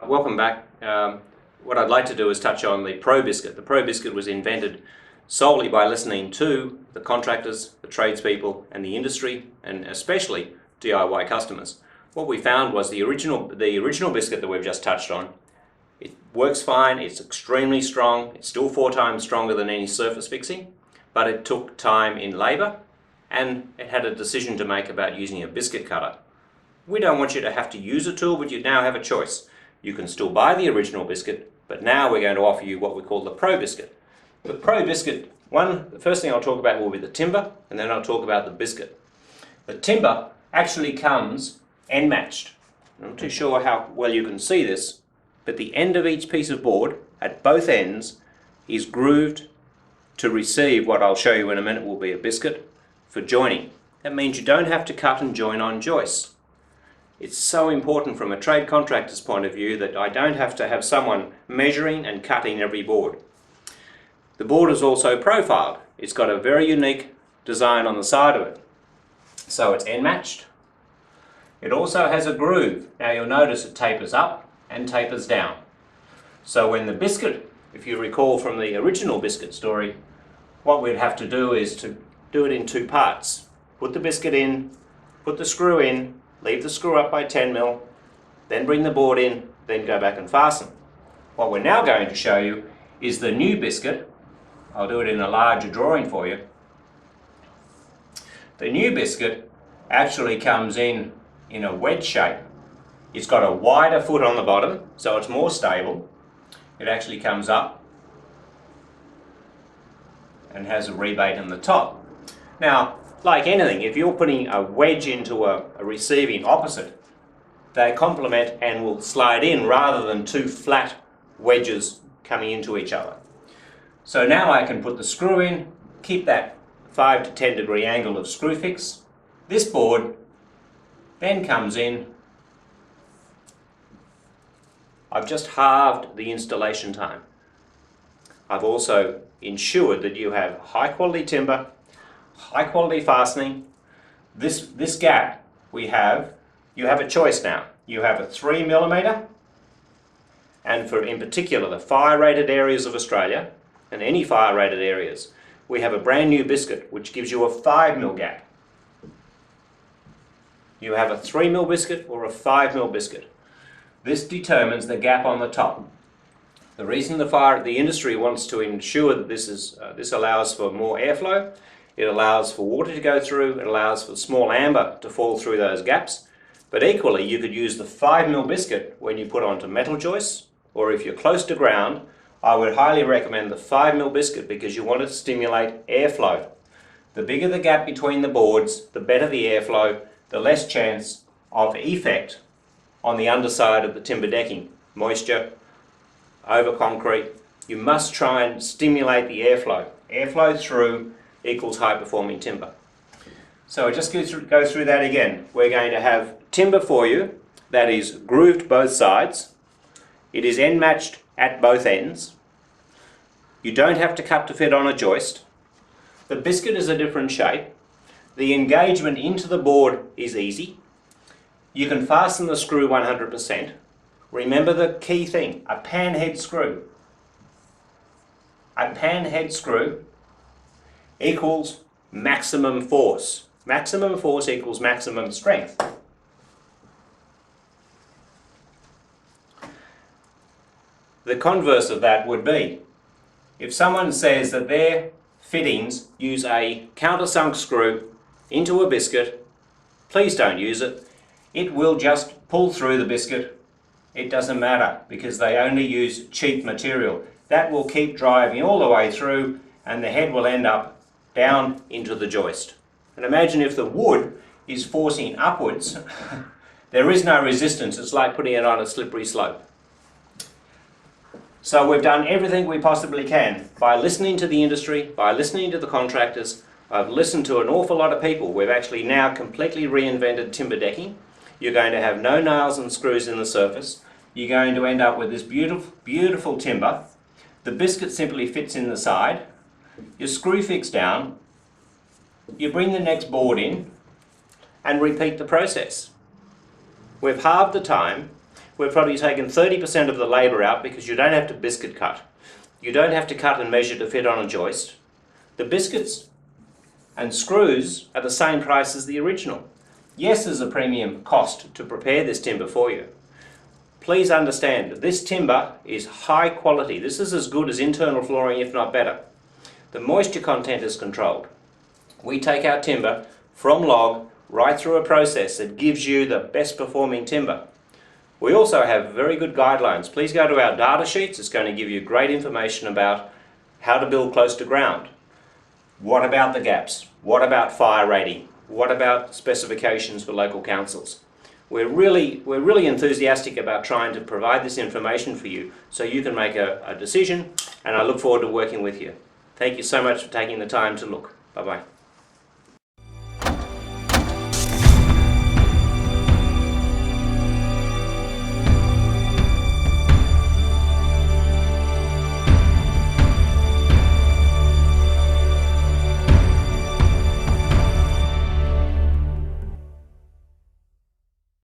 Welcome back. What I'd like to do is touch on the Pro-Biscuit. The Pro-Biscuit was invented solely by listening to the contractors, the tradespeople and the industry, and especially DIY customers. What we found was the original biscuit that we've just touched on. It works fine, it's extremely strong, it's still 4 times stronger than any surface fixing, but it took time in labour and it had a decision to make about using a biscuit cutter. We don't want you to have to use a tool, but you now have a choice. You can still buy the original biscuit, but now we're going to offer you what we call the Pro-Biscuit. The Pro-Biscuit, the first thing I'll talk about will be the timber, and then I'll talk about the biscuit. The timber actually comes end matched. I'm not too sure how well you can see this, but the end of each piece of board at both ends is grooved to receive what I'll show you in a minute will be a biscuit for joining. That means you don't have to cut and join on joists. It's so important from a trade contractor's point of view that I don't have to have someone measuring and cutting every board. The board is also profiled. It's got a very unique design on the side of it. So it's end matched. It also has a groove. Now you'll notice it tapers up and tapers down. So when the biscuit, if you recall from the original biscuit story, what we'd have to do is to do it in 2 parts. Put the biscuit in, put the screw in, leave the screw up by 10 mil, then bring the board in, then go back and fasten. What we're now going to show you is the new biscuit. I'll do it in a larger drawing for you. The new biscuit actually comes in a wedge shape. It's got a wider foot on the bottom, so it's more stable. It actually comes up and has a rebate in the top. Now, like anything, if you're putting a wedge into a receiving opposite, they complement and will slide in rather than 2 flat wedges coming into each other. So now I can put the screw in, keep that 5 to 10 degree angle of screw fix. This board then comes in. I've just halved the installation time. I've also ensured that you have high quality timber, high quality fastening. This gap you have a choice now. You have a 3 mm, and for in particular the fire rated areas of Australia and any fire rated areas, we have a brand new biscuit which gives you a 5 mm gap. You have a 3 mm biscuit or a 5 mm biscuit. This determines the gap on the top. The reason the industry wants to ensure that this allows for more airflow, it allows for water to go through, it allows for small amber to fall through those gaps, but equally you could use the 5 mm biscuit when you put onto metal joists, or if you're close to ground, I would highly recommend the 5 mm biscuit because you want to stimulate airflow. The bigger the gap between the boards, the better the airflow, the less chance of effect on the underside of the timber decking. Moisture, over concrete. You must try and stimulate the airflow. Airflow through equals high performing timber. So I just go through that again. We're going to have timber for you that is grooved both sides. It is end matched at both ends. You don't have to cut to fit on a joist. The biscuit is a different shape. The engagement into the board is easy. You can fasten the screw 100%. Remember the key thing, a pan head screw. A pan head screw equals maximum force. Maximum force equals maximum strength. The converse of that would be, if someone says that their fittings use a countersunk screw into a biscuit, please don't use it. It will just pull through the biscuit. It doesn't matter because they only use cheap material. That will keep driving all the way through and the head will end up down into the joist. And imagine if the wood is forcing upwards, there is no resistance. It's like putting it on a slippery slope. So we've done everything we possibly can by listening to the industry, by listening to the contractors. I've listened to an awful lot of people. We've actually now completely reinvented timber decking. You're going to have no nails and screws in the surface. You're going to end up with this beautiful, beautiful timber. The biscuit simply fits in the side. You screw fix down. You bring the next board in and repeat the process. We've halved the time. we've probably taken 30% of the labour out because you don't have to biscuit cut. You don't have to cut and measure to fit on a joist. The biscuits and screws are the same price as the original. Yes, there's a premium cost to prepare this timber for you. Please understand that this timber is high quality. This is as good as internal flooring, if not better. The moisture content is controlled. We take our timber from log right through a process that gives you the best performing timber. We also have very good guidelines. Please go to our data sheets. It's going to give you great information about how to build close to ground. What about the gaps? What about fire rating? What about specifications for local councils? We're really enthusiastic about trying to provide this information for you so you can make a decision, and I look forward to working with you. Thank you so much for taking the time to look. Bye-bye.